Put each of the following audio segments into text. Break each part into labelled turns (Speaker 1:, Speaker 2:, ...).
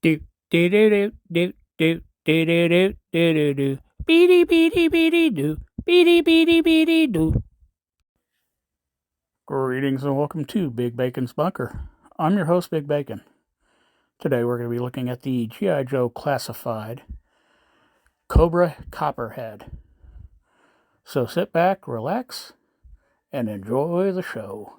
Speaker 1: Do do do do do do do do do do do. Beady beady beady do. Beady beady beady do. Greetings and welcome to Big Bacon's Bunker. I'm your host, Big Bacon. Today we're going to be looking at the G.I. Joe Classified Cobra Copperhead. So sit back, relax, and enjoy the show.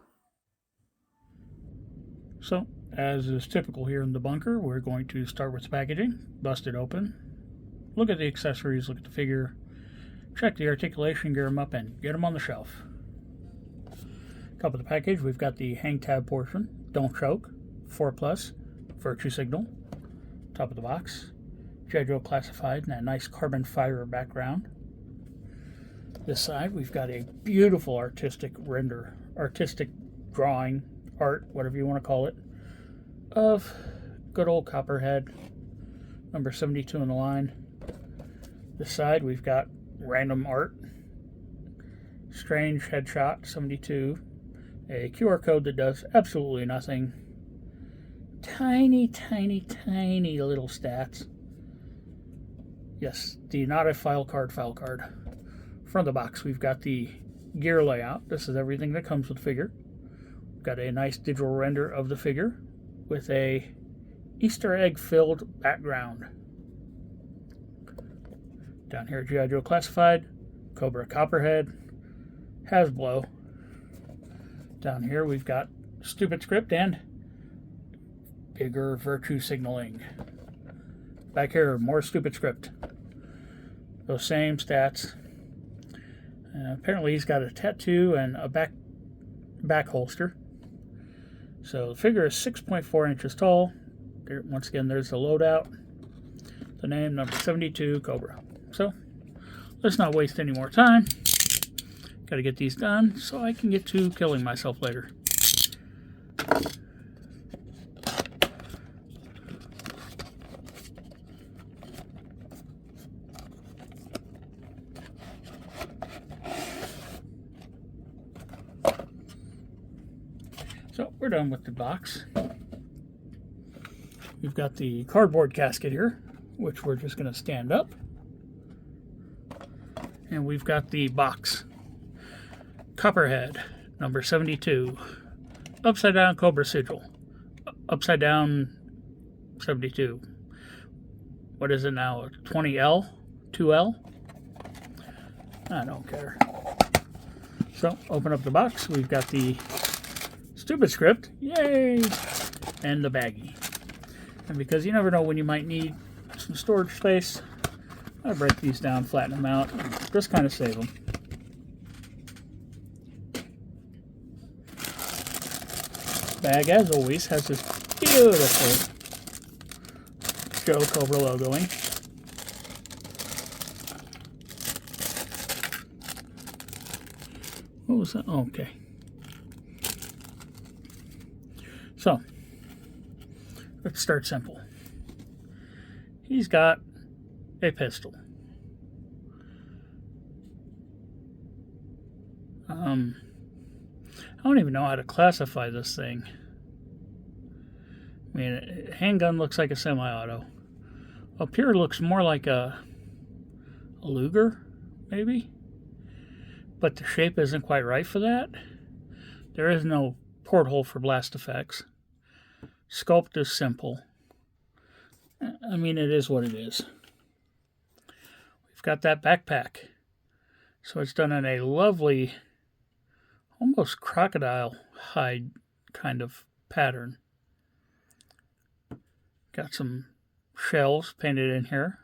Speaker 1: So, as is typical here in the bunker, we're going to start with the packaging, bust it open, look at the accessories, look at the figure, check the articulation, gear them up, and get them on the shelf. Top of the package, we've got the hang tab portion, don't choke, 4+, virtue signal. Top of the box, G.I. Joe Classified in that nice carbon fiber background. This side, we've got a beautiful artistic drawing, art, whatever you want to call it, of good old Copperhead, number 72 in the line. This side, we've got random art, strange headshot, 72, a QR code that does absolutely nothing, tiny little stats. Yes, the not a file card. Front of the box, we've got the gear layout. This is everything that comes with the figure. We've got a nice digital render of the figure with a Easter egg filled background. Down here, G.I. Joe Classified, Cobra Copperhead, Hasbro. Down here, we've got stupid script and bigger virtue signaling. Back here, more stupid script. Those same stats. Apparently, he's got a tattoo and a back holster. So the figure is 6.4 inches tall. There, once again, there's the loadout. The name, number 72, Cobra. So let's not waste any more time. Got to get these done so I can get to killing myself later. So we're done with the box. We've got the cardboard casket here, which we're just going to stand up. And we've got the box. Copperhead, number 72. Upside down Cobra sigil. Upside down 72. What is it now? 20L? 2L? I don't care. So, open up the box. We've got the stupid script. Yay! And the baggie. And because you never know when you might need some storage space, I break these down, flatten them out, just kind of save them. Bag, as always, has this beautiful Joe Cobra logoing. What was that? Oh, okay. So, let's start simple. He's got a pistol. I don't even know how to classify this thing. I mean, a handgun looks like a semi-auto. Up here looks more like a Luger, maybe? But the shape isn't quite right for that. There is no porthole for blast effects. Sculpt is simple. I mean, it is what it is. We've got that backpack. So it's done in a lovely, almost crocodile hide kind of pattern. Got some shells painted in here.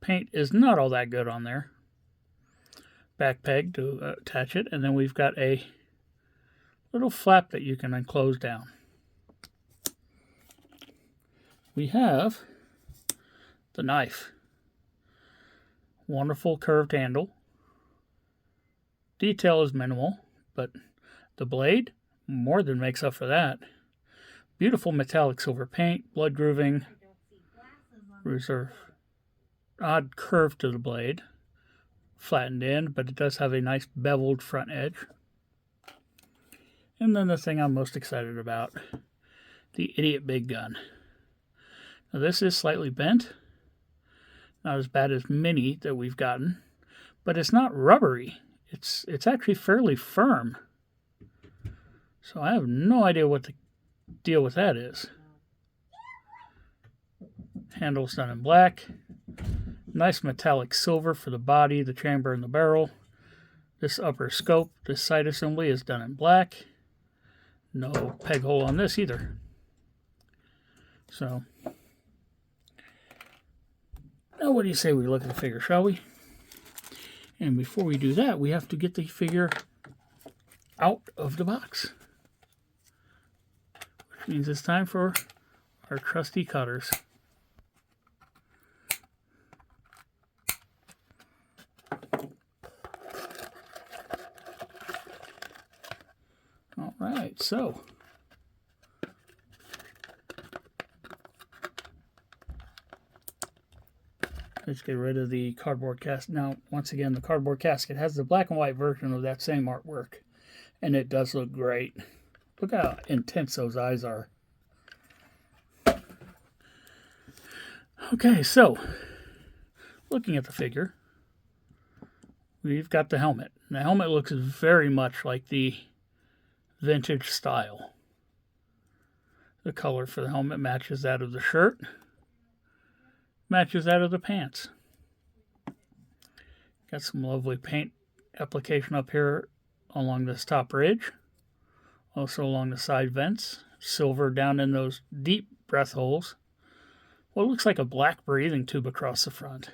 Speaker 1: Paint is not all that good on there. Back peg to attach it. And then we've got a little flap that you can unclose down. We have the knife. Wonderful curved handle. Detail is minimal, but the blade more than makes up for that. Beautiful metallic silver paint, blood grooving, reserve, odd curve to the blade, flattened end, but it does have a nice beveled front edge. And then the thing I'm most excited about, the idiot big gun. Now this is slightly bent. Not as bad as many that we've gotten, but it's not rubbery. It's actually fairly firm. So I have no idea what the deal with that is. Handle's done in black. Nice metallic silver for the body, the chamber, and the barrel. This upper scope, this side assembly is done in black. No peg hole on this either. So, now what do you say we look at the figure, shall we? And before we do that, we have to get the figure out of the box. Which means it's time for our trusty cutters. All right, so let's get rid of the cardboard casket. Now, once again, the cardboard casket has the black and white version of that same artwork, and it does look great. Look how intense those eyes are. Okay, so looking at the figure, we've got the helmet. The helmet looks very much like the vintage style. The color for the helmet matches that of the shirt, matches that of the pants. Got some lovely paint application up here along this top ridge, also along the side vents, silver down in those deep breath holes. What looks like a black breathing tube across the front.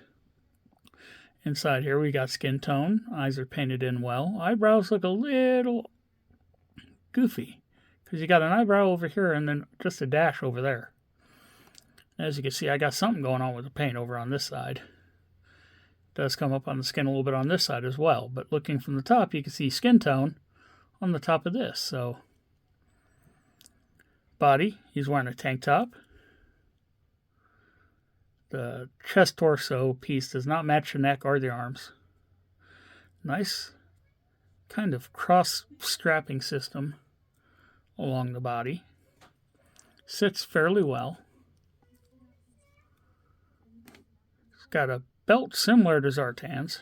Speaker 1: Inside here we got skin tone, eyes are painted in well. Eyebrows look a little goofy because you got an eyebrow over here and then just a dash over there. As you can see, I got something going on with the paint over on this side. It does come up on the skin a little bit on this side as well, but looking from the top you can see skin tone on the top of this. So body, he's wearing a tank top. The chest torso piece does not match the neck or the arms. Nice kind of cross strapping system along the body. Sits fairly well. It's got a belt similar to Zartan's.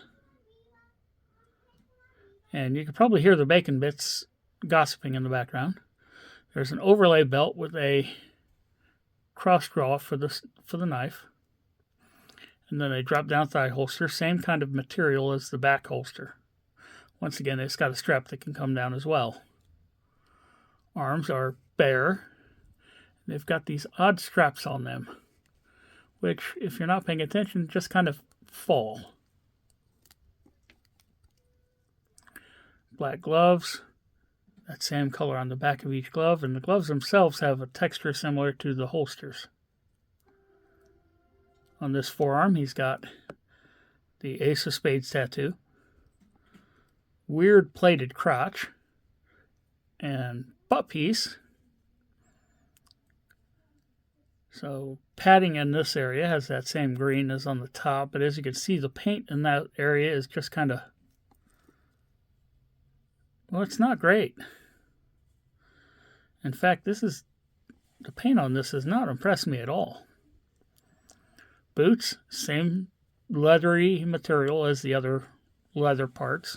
Speaker 1: And you can probably hear the bacon bits gossiping in the background. There's an overlay belt with a cross draw for the knife. And then a drop-down thigh holster, same kind of material as the back holster. Once again, it's got a strap that can come down as well. Arms are bare. They've got these odd straps on them, which, if you're not paying attention, just kind of fall. Black gloves, that same color on the back of each glove, and the gloves themselves have a texture similar to the holsters. On this forearm, he's got the Ace of Spades tattoo, weird plated crotch, and butt piece. So padding in this area has that same green as on the top, but as you can see, the paint in that area is just kind of, well, it's not great. In fact, the paint on this has not impressed me at all. Boots, same leathery material as the other leather parts.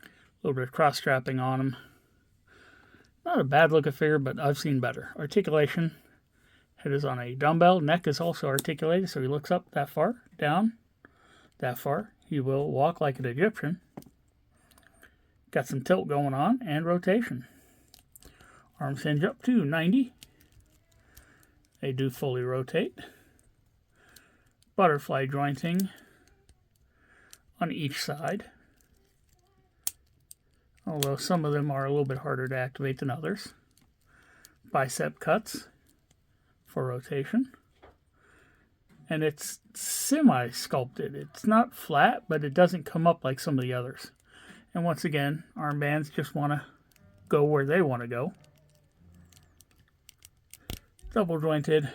Speaker 1: A little bit of cross-strapping on them. Not a bad looking figure, but I've seen better. Articulation. Head is on a dumbbell. Neck is also articulated, so he looks up that far, down that far. He will walk like an Egyptian. Got some tilt going on and rotation. Arms hinge up to 90. They do fully rotate. Butterfly jointing on each side, although some of them are a little bit harder to activate than others. Bicep cuts for rotation, and it's semi-sculpted. It's not flat, but it doesn't come up like some of the others. And once again, armbands just want to go where they want to go. Double jointed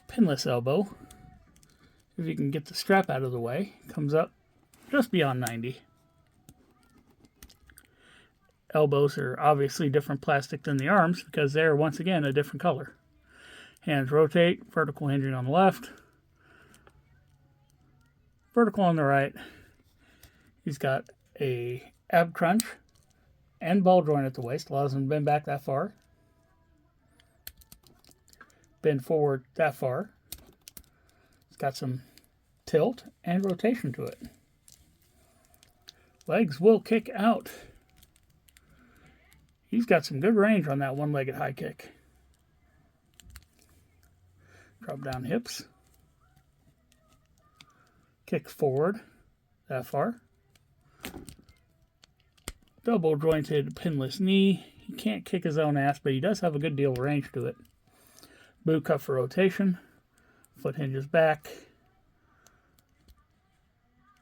Speaker 1: pinless elbow. If you can get the strap out of the way, comes up just beyond 90. Elbows are obviously different plastic than the arms because they're once again a different color. Hands rotate, vertical hinging on the left, vertical on the right. He's got a ab crunch and ball joint at the waist, allows him to bend back that far, bend forward that far. It's got some tilt and rotation to it. Legs will kick out. He's got some good range on that one-legged high kick. Drop down hips. Kick forward that far. Double jointed pinless knee. He can't kick his own ass, but he does have a good deal of range to it. Boot cut for rotation. Foot hinges back.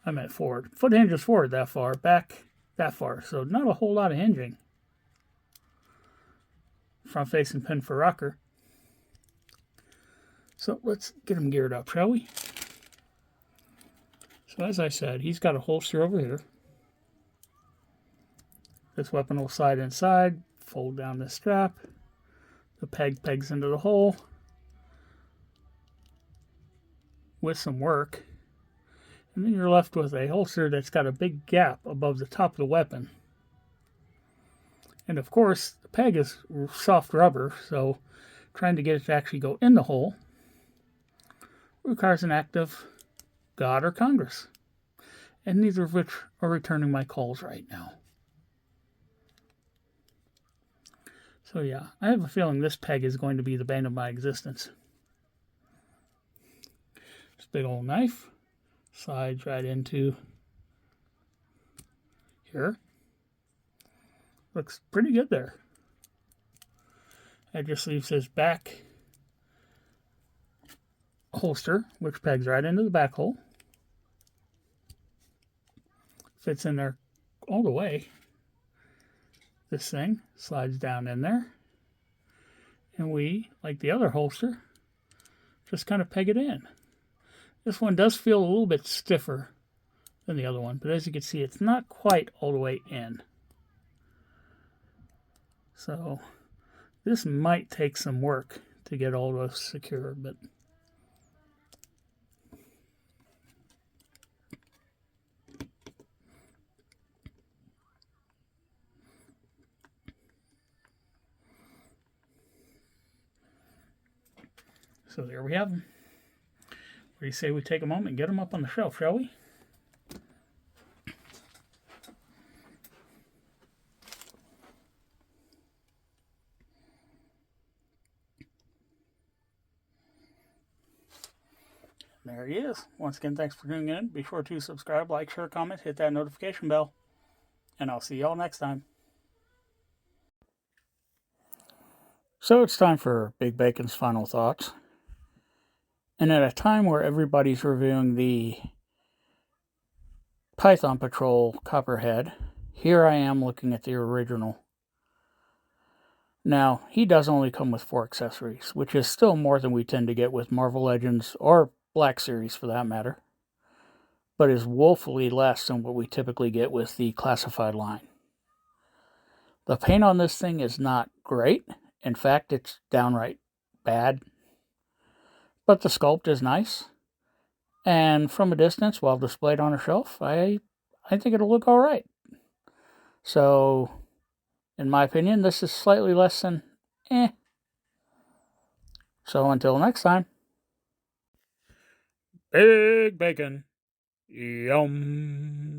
Speaker 1: I meant forward. Foot hinges forward that far, back that far. So not a whole lot of hinging. Front facing pin for rocker. So let's get him geared up, shall we? So as I said, he's got a holster over here. This weapon will slide inside, fold down the strap. The peg pegs into the hole. With some work. And then you're left with a holster that's got a big gap above the top of the weapon. And of course, the peg is soft rubber, so trying to get it to actually go in the hole requires an act of God or Congress. And neither of which are returning my calls right now. So yeah, I have a feeling this peg is going to be the bane of my existence. This big old knife slides right into here. Looks pretty good there. That just leaves his back holster, which pegs right into the back hole. Fits in there all the way. This thing slides down in there. And we, like the other holster, just kind of peg it in. This one does feel a little bit stiffer than the other one, but as you can see, it's not quite all the way in. So this might take some work to get all those secure, but so there we have them. What do you say we take a moment and get them up on the shelf, shall we? There he is. Once again, thanks for tuning in. Be sure to subscribe, like, share, comment, hit that notification bell. And I'll see y'all next time. So it's time for Big Bacon's final thoughts. And at a time where everybody's reviewing the Python Patrol Copperhead, here I am looking at the original. Now, he does only come with 4 accessories, which is still more than we tend to get with Marvel Legends, or Black Series for that matter, but is woefully less than what we typically get with the classified line. The paint on this thing is not great. In fact, it's downright bad. But the sculpt is nice. And from a distance, while displayed on a shelf, I think it'll look alright. So, in my opinion, this is slightly less than eh. So until next time. Big Bacon. Yum.